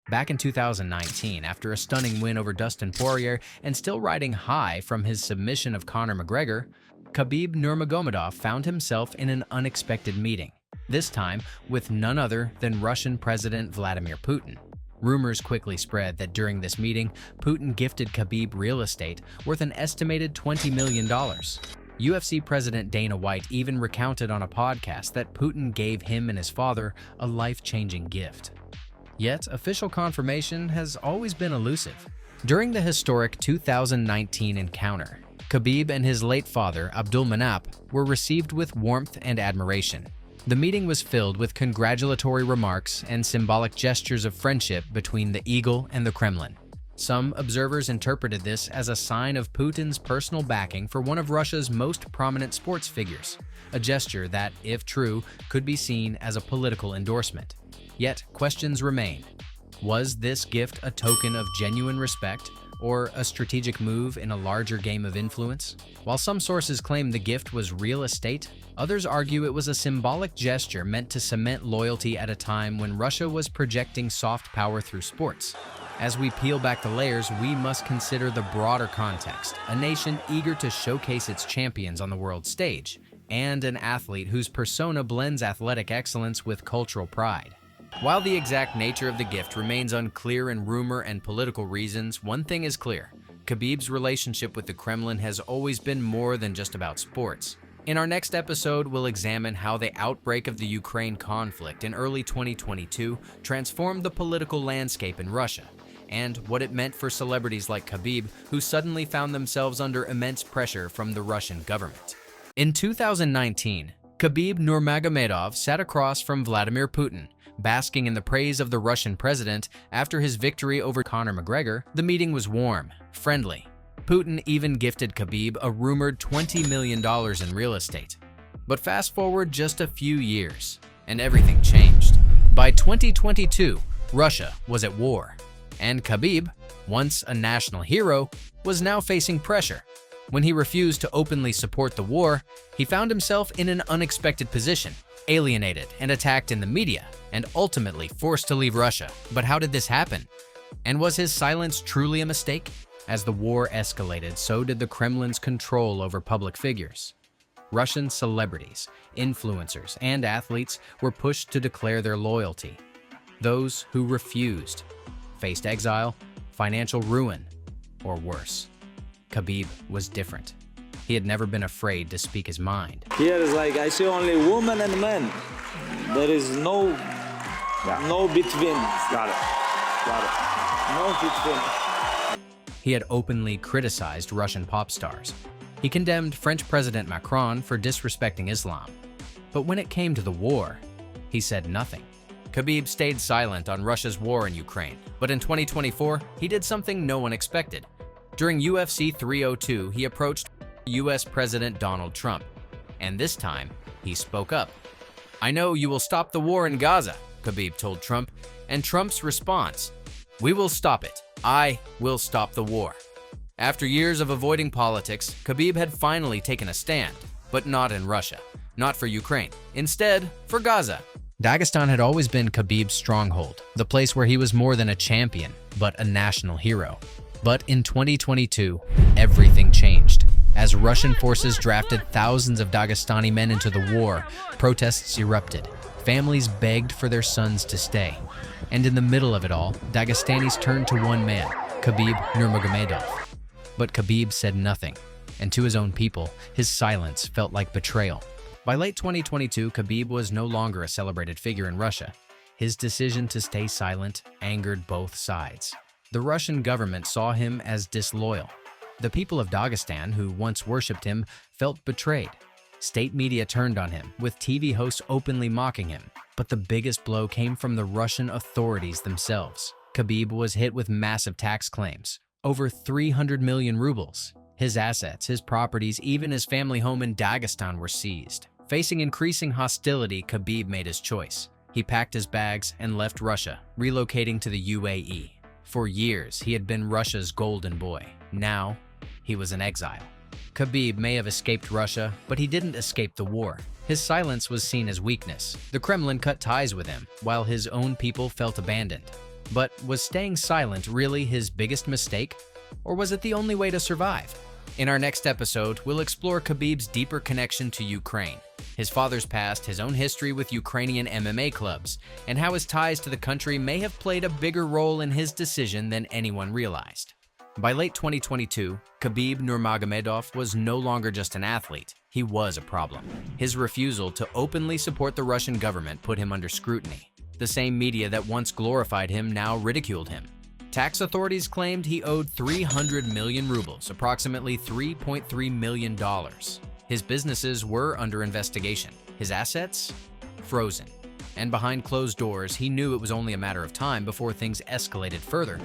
Back in 2019, after a stunning win over Dustin Poirier and still riding high from his submission of Conor McGregor, Khabib Nurmagomedov found himself in an unexpected meeting, this time with none other than Russian President Vladimir Putin. Rumors quickly spread that during this meeting, Putin gifted Khabib real estate worth an estimated $20 million. UFC President Dana White even recounted on a podcast that Putin gave him and his father a life-changing gift. Yet, official confirmation has always been elusive. During the historic 2019 encounter, Khabib and his late father, Abdulmanap, were received with warmth and admiration. The meeting was filled with congratulatory remarks and symbolic gestures of friendship between the Eagle and the Kremlin. Some observers interpreted this as a sign of Putin's personal backing for one of Russia's most prominent sports figures, a gesture that, if true, could be seen as a political endorsement. Yet, questions remain. Was this gift a token of genuine respect, or a strategic move in a larger game of influence? While some sources claim the gift was real estate, others argue it was a symbolic gesture meant to cement loyalty at a time when Russia was projecting soft power through sports. As we peel back the layers, we must consider the broader context, a nation eager to showcase its champions on the world stage, and an athlete whose persona blends athletic excellence with cultural pride. While the exact nature of the gift remains unclear in rumor and political reasons, one thing is clear. Khabib's relationship with the Kremlin has always been more than just about sports. In our next episode, we'll examine how the outbreak of the Ukraine conflict in early 2022 transformed the political landscape in Russia, and what it meant for celebrities like Khabib, who suddenly found themselves under immense pressure from the Russian government. In 2019, Khabib Nurmagomedov sat across from Vladimir Putin, basking in the praise of the Russian president after his victory over Conor McGregor. The meeting was warm, friendly. Putin even gifted Khabib a rumored $20 million in real estate. But fast forward just a few years, and everything changed. By 2022, Russia was at war, and Khabib, once a national hero, was now facing pressure. When he refused to openly support the war, he found himself in an unexpected position, alienated and attacked in the media, and ultimately forced to leave Russia. But how did this happen? And was his silence truly a mistake? As the war escalated, so did the Kremlin's control over public figures. Russian celebrities, influencers, and athletes were pushed to declare their loyalty. Those who refused faced exile, financial ruin, or worse. Khabib was different. He had never been afraid to speak his mind. Here is like, I see only women and men. There is no between. Got it. No between. He had openly criticized Russian pop stars. He condemned French President Macron for disrespecting Islam. But when it came to the war, he said nothing. Khabib stayed silent on Russia's war in Ukraine, but in 2024, he did something no one expected. During UFC 302, he approached US President Donald Trump, and this time, he spoke up. "I know you will stop the war in Gaza," Khabib told Trump, and Trump's response, "We will stop it. I will stop the war." After years of avoiding politics, Khabib had finally taken a stand, but not in Russia, not for Ukraine, instead for Gaza. Dagestan had always been Khabib's stronghold, the place where he was more than a champion, but a national hero. But in 2022, everything changed. As Russian forces drafted thousands of Dagestani men into the war, protests erupted. Families begged for their sons to stay. And in the middle of it all, Dagestanis turned to one man, Khabib Nurmagomedov. But Khabib said nothing, and to his own people, his silence felt like betrayal. By late 2022, Khabib was no longer a celebrated figure in Russia. His decision to stay silent angered both sides. The Russian government saw him as disloyal. The people of Dagestan, who once worshipped him, felt betrayed. State media turned on him, with TV hosts openly mocking him. But the biggest blow came from the Russian authorities themselves. Khabib was hit with massive tax claims, over 300 million rubles. His assets, his properties, even his family home in Dagestan were seized. Facing increasing hostility, Khabib made his choice. He packed his bags and left Russia, relocating to the UAE. For years, he had been Russia's golden boy. Now, he was in exile. Khabib may have escaped Russia, but he didn't escape the war. His silence was seen as weakness. The Kremlin cut ties with him, while his own people felt abandoned. But was staying silent really his biggest mistake? Or was it the only way to survive? In our next episode, we'll explore Khabib's deeper connection to Ukraine, his father's past, his own history with Ukrainian MMA clubs, and how his ties to the country may have played a bigger role in his decision than anyone realized. By late 2022, Khabib Nurmagomedov was no longer just an athlete, he was a problem. His refusal to openly support the Russian government put him under scrutiny. The same media that once glorified him now ridiculed him. Tax authorities claimed he owed 300 million rubles, approximately $3.3 million. His businesses were under investigation, his assets frozen. And behind closed doors, he knew it was only a matter of time before things escalated further.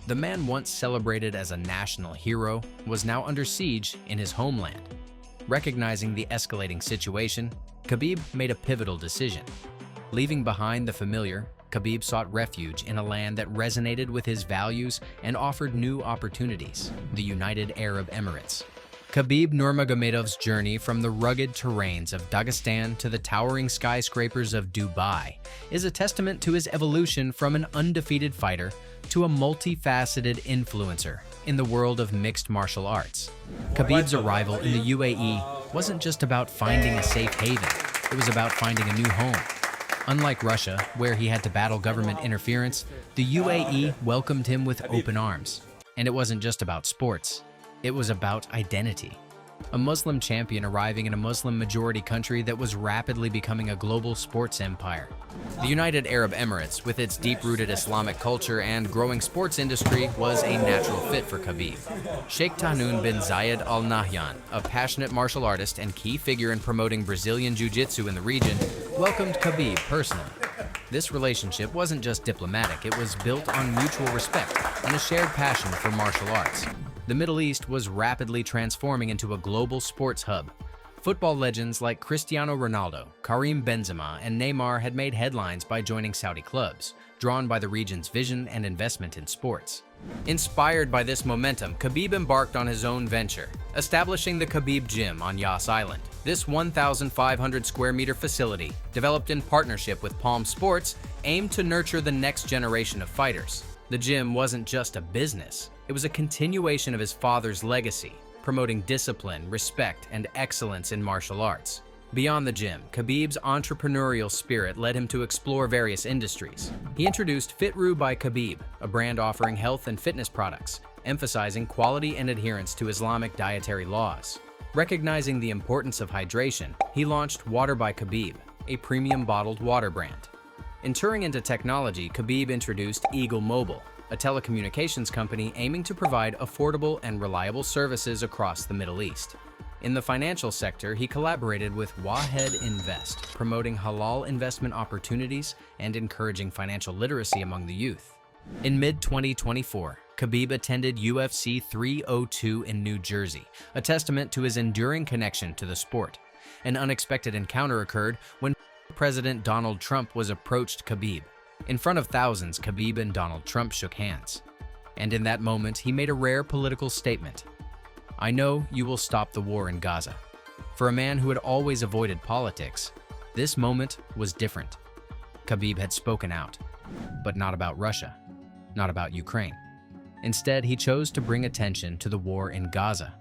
The man once celebrated as a national hero was now under siege in his homeland. Recognizing the escalating situation, Khabib made a pivotal decision. Leaving behind the familiar, Khabib sought refuge in a land that resonated with his values and offered new opportunities, the United Arab Emirates. Khabib Nurmagomedov's journey from the rugged terrains of Dagestan to the towering skyscrapers of Dubai is a testament to his evolution from an undefeated fighter to a multifaceted influencer in the world of mixed martial arts. Khabib's arrival in the UAE wasn't just about finding a safe haven, it was about finding a new home. Unlike Russia, where he had to battle government interference, the UAE welcomed him with open arms. And it wasn't just about sports, it was about identity. A Muslim champion arriving in a Muslim-majority country that was rapidly becoming a global sports empire. The United Arab Emirates, with its deep-rooted Islamic culture and growing sports industry, was a natural fit for Khabib. Sheikh Tahnoun bin Zayed Al Nahyan, a passionate martial artist and key figure in promoting Brazilian Jiu-Jitsu in the region, welcomed Khabib personally. This relationship wasn't just diplomatic, it was built on mutual respect and a shared passion for martial arts. The Middle East was rapidly transforming into a global sports hub. Football legends like Cristiano Ronaldo, Karim Benzema, and Neymar had made headlines by joining Saudi clubs, drawn by the region's vision and investment in sports. Inspired by this momentum, Khabib embarked on his own venture, establishing the Khabib Gym on Yas Island. This 1,500 square meter facility, developed in partnership with Palm Sports, aimed to nurture the next generation of fighters. The gym wasn't just a business, it was a continuation of his father's legacy, promoting discipline, respect, and excellence in martial arts. Beyond the gym, Khabib's entrepreneurial spirit led him to explore various industries. He introduced FitRu by Khabib, a brand offering health and fitness products, emphasizing quality and adherence to Islamic dietary laws. Recognizing the importance of hydration, he launched Water by Khabib, a premium bottled water brand. Entering into technology, Khabib introduced Eagle Mobile, a telecommunications company aiming to provide affordable and reliable services across the Middle East. In the financial sector, he collaborated with Wahed Invest, promoting halal investment opportunities and encouraging financial literacy among the youth. In mid-2024, Khabib attended UFC 302 in New Jersey, a testament to his enduring connection to the sport. An unexpected encounter occurred when President Donald Trump was approached Khabib. In front of thousands, Khabib and Donald Trump shook hands. And in that moment, he made a rare political statement. "I know you will stop the war in Gaza." For a man who had always avoided politics, this moment was different. Khabib had spoken out, but not about Russia, not about Ukraine. Instead, he chose to bring attention to the war in Gaza.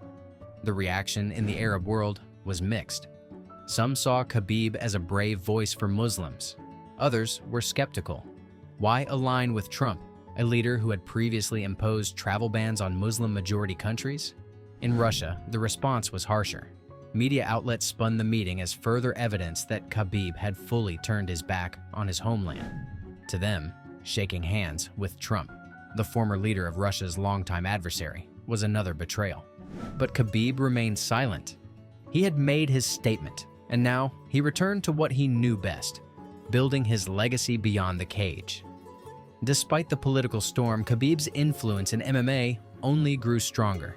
The reaction in the Arab world was mixed. Some saw Khabib as a brave voice for Muslims. Others were skeptical. Why align with Trump, a leader who had previously imposed travel bans on Muslim-majority countries? In Russia, the response was harsher. Media outlets spun the meeting as further evidence that Khabib had fully turned his back on his homeland. To them, shaking hands with Trump, the former leader of Russia's longtime adversary, was another betrayal. But Khabib remained silent. He had made his statement, and now he returned to what he knew best, building his legacy beyond the cage. Despite the political storm, Khabib's influence in MMA only grew stronger.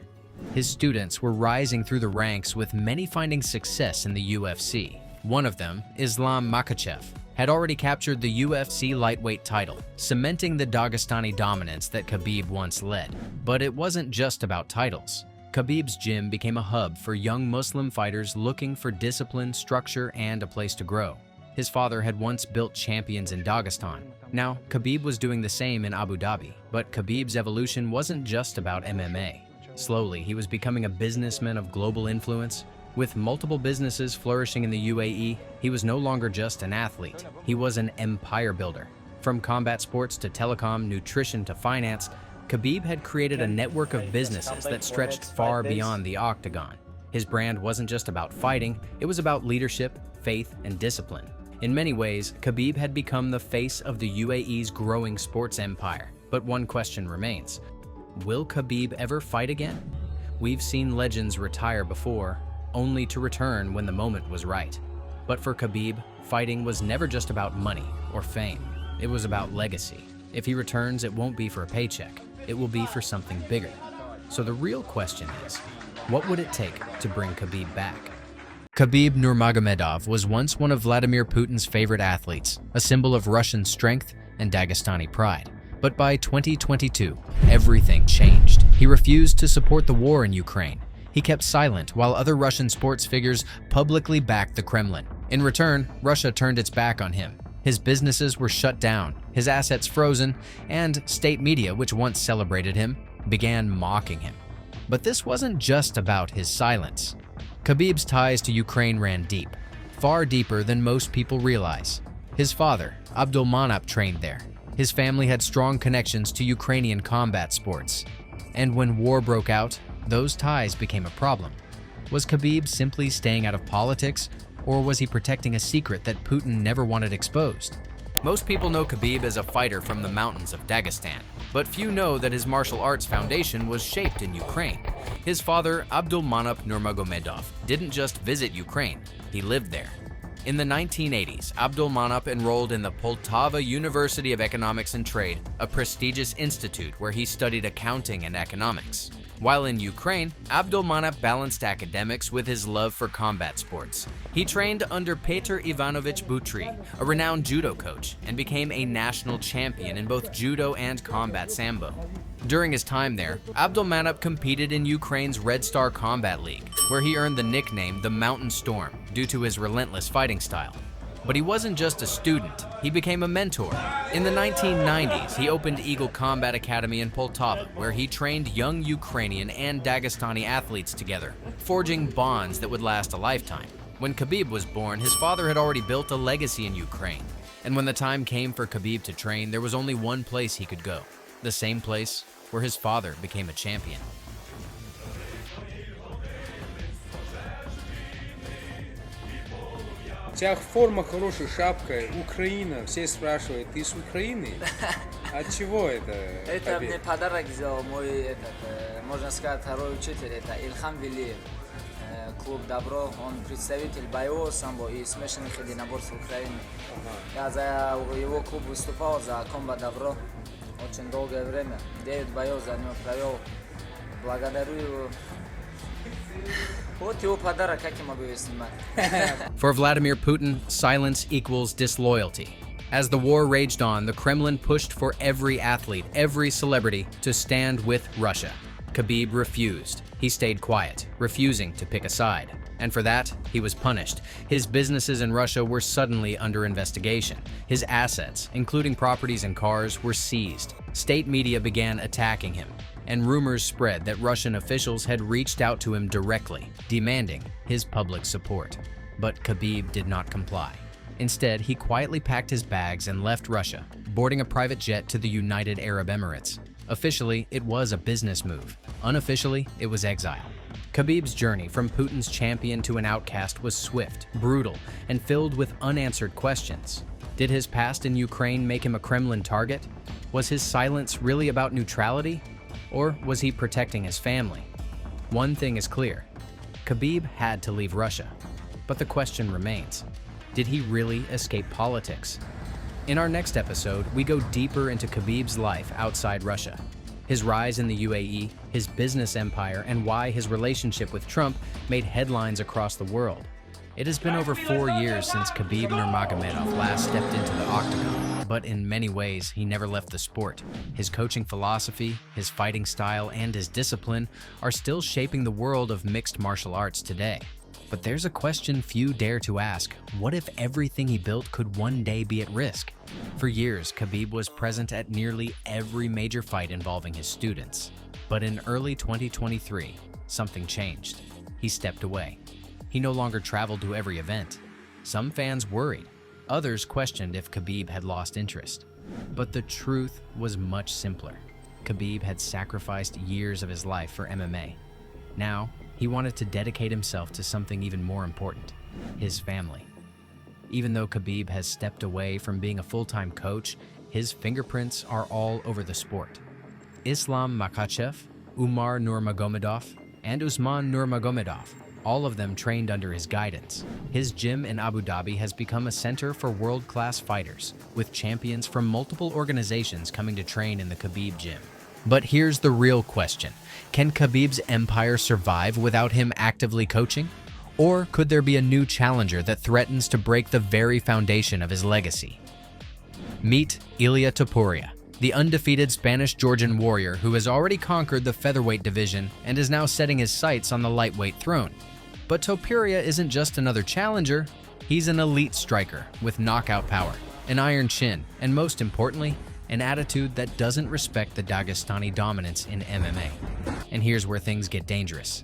His students were rising through the ranks, with many finding success in the UFC. One of them, Islam Makhachev, had already captured the UFC lightweight title, cementing the Dagestani dominance that Khabib once led. But it wasn't just about titles. Khabib's gym became a hub for young Muslim fighters looking for discipline, structure, and a place to grow. His father had once built champions in Dagestan. Now, Khabib was doing the same in Abu Dhabi, but Khabib's evolution wasn't just about MMA. Slowly, he was becoming a businessman of global influence. With multiple businesses flourishing in the UAE, he was no longer just an athlete. He was an empire builder. From combat sports to telecom, nutrition to finance, Khabib had created a network of businesses that stretched far beyond the Octagon. His brand wasn't just about fighting, it was about leadership, faith, and discipline. In many ways, Khabib had become the face of the UAE's growing sports empire. But one question remains: will Khabib ever fight again? We've seen legends retire before, only to return when the moment was right. But for Khabib, fighting was never just about money or fame. It was about legacy. If he returns, it won't be for a paycheck. It will be for something bigger. So the real question is, what would it take to bring Khabib back? Khabib Nurmagomedov was once one of Vladimir Putin's favorite athletes, a symbol of Russian strength and Dagestani pride. But by 2022, everything changed. He refused to support the war in Ukraine. He kept silent while other Russian sports figures publicly backed the Kremlin. In return, Russia turned its back on him. His businesses were shut down, his assets frozen, and state media, which once celebrated him, began mocking him. But this wasn't just about his silence. Khabib's ties to Ukraine ran deep, far deeper than most people realize. His father, Abdulmanap, trained there. His family had strong connections to Ukrainian combat sports. And when war broke out, those ties became a problem. Was Khabib simply staying out of politics, or was he protecting a secret that Putin never wanted exposed? Most people know Khabib as a fighter from the mountains of Dagestan, but few know that his martial arts foundation was shaped in Ukraine. His father, Abdulmanap Nurmagomedov, didn't just visit Ukraine, he lived there. In the 1980s, Abdulmanap enrolled in the Poltava University of Economics and Trade, a prestigious institute where he studied accounting and economics. While in Ukraine, Abdulmanap balanced academics with his love for combat sports. He trained under Petr Ivanovich Butry, a renowned judo coach, and became a national champion in both judo and combat sambo. During his time there, Abdulmanap competed in Ukraine's Red Star Combat League, where he earned the nickname the Mountain Storm due to his relentless fighting style. But he wasn't just a student, he became a mentor. In the 1990s, he opened Eagle Combat Academy in Poltava, where he trained young Ukrainian and Dagestani athletes together, forging bonds that would last a lifetime. When Khabib was born, his father had already built a legacy in Ukraine. And when the time came for Khabib to train, there was only one place he could go. The same place where his father became a champion. У тебя форма хорошая, шапка, Украина. Все спрашивают, ты с Украины? От чего это? Это мне подарок сделал мой, можно сказать, второй учитель, это Ильхам Вилиев. Клуб «Добро», он представитель боевого самбо и смешанных единоборств Украины. Я за его клуб выступал, за комбо «Добро» очень долгое время. 9 боев за него провел. Благодарю его. Вот его подарок, как я могу его снимать. For Vladimir Putin, silence equals disloyalty. As the war raged on, the Kremlin pushed for every athlete, every celebrity to stand with Russia. Khabib refused. He stayed quiet, refusing to pick a side. And for that, he was punished. His businesses in Russia were suddenly under investigation. His assets, including properties and cars, were seized. State media began attacking him, and rumors spread that Russian officials had reached out to him directly, demanding his public support. But Khabib did not comply. Instead, he quietly packed his bags and left Russia, boarding a private jet to the United Arab Emirates. Officially, it was a business move. Unofficially, it was exile. Khabib's journey from Putin's champion to an outcast was swift, brutal, and filled with unanswered questions. Did his past in Ukraine make him a Kremlin target? Was his silence really about neutrality? Or was he protecting his family? One thing is clear: Khabib had to leave Russia. But the question remains: did he really escape politics? In our next episode, we go deeper into Khabib's life outside Russia, his rise in the UAE, his business empire, and why his relationship with Trump made headlines across the world. It has been over 4 years since Khabib Nurmagomedov last stepped into the Octagon, but in many ways, he never left the sport. His coaching philosophy, his fighting style, and his discipline are still shaping the world of mixed martial arts today. But there's a question few dare to ask. What if everything he built could one day be at risk? For years, Khabib was present at nearly every major fight involving his students. But in early 2023, something changed. He stepped away. He no longer traveled to every event. Some fans worried. Others questioned if Khabib had lost interest. But the truth was much simpler. Khabib had sacrificed years of his life for MMA. Now, he wanted to dedicate himself to something even more important, his family. Even though Khabib has stepped away from being a full-time coach, his fingerprints are all over the sport. Islam Makhachev, Umar Nurmagomedov, and Usman Nurmagomedov, all of them trained under his guidance. His gym in Abu Dhabi has become a center for world-class fighters, with champions from multiple organizations coming to train in the Khabib gym. But here's the real question. Can Khabib's empire survive without him actively coaching? Or could there be a new challenger that threatens to break the very foundation of his legacy? Meet Ilia Topuria, the undefeated Spanish-Georgian warrior who has already conquered the featherweight division and is now setting his sights on the lightweight throne. But Topuria isn't just another challenger, he's an elite striker with knockout power, an iron chin, and most importantly, an attitude that doesn't respect the Dagestani dominance in MMA. And here's where things get dangerous.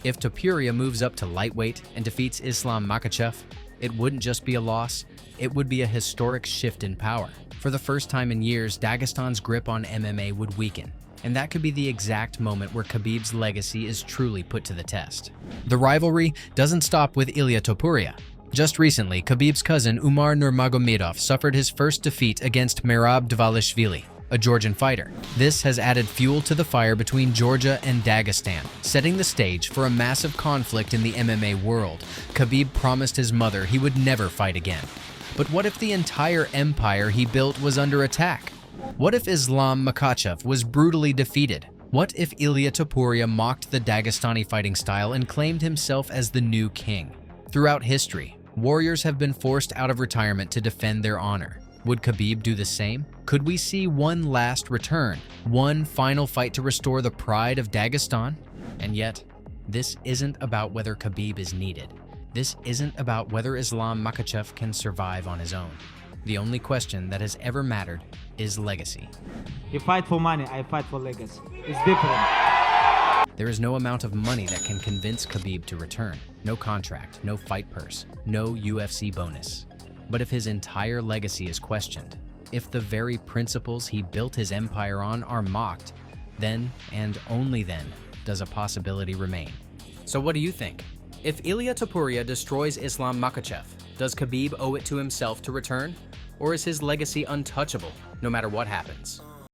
If Topuria moves up to lightweight and defeats Islam Makhachev, it wouldn't just be a loss, it would be a historic shift in power. For the first time in years, Dagestan's grip on MMA would weaken, and that could be the exact moment where Khabib's legacy is truly put to the test. The rivalry doesn't stop with Ilia Topuria. Just recently, Khabib's cousin Umar Nurmagomedov suffered his first defeat against Merab Dvalishvili, a Georgian fighter. This has added fuel to the fire between Georgia and Dagestan, setting the stage for a massive conflict in the MMA world. Khabib promised his mother he would never fight again. But what if the entire empire he built was under attack? What if Islam Makhachev was brutally defeated? What if Ilia Topuria mocked the Dagestani fighting style and claimed himself as the new king? Throughout history, warriors have been forced out of retirement to defend their honor. Would Khabib do the same? Could we see one last return, one final fight to restore the pride of Dagestan? And yet, this isn't about whether Khabib is needed. This isn't about whether Islam Makhachev can survive on his own. The only question that has ever mattered is legacy. You fight for money, I fight for legacy. It's different. There is no amount of money that can convince Khabib to return. No contract, no fight purse, no UFC bonus. But if his entire legacy is questioned, if the very principles he built his empire on are mocked, then, and only then, does a possibility remain. So what do you think? If Ilia Topuria destroys Islam Makhachev, does Khabib owe it to himself to return? Or is his legacy untouchable, no matter what happens?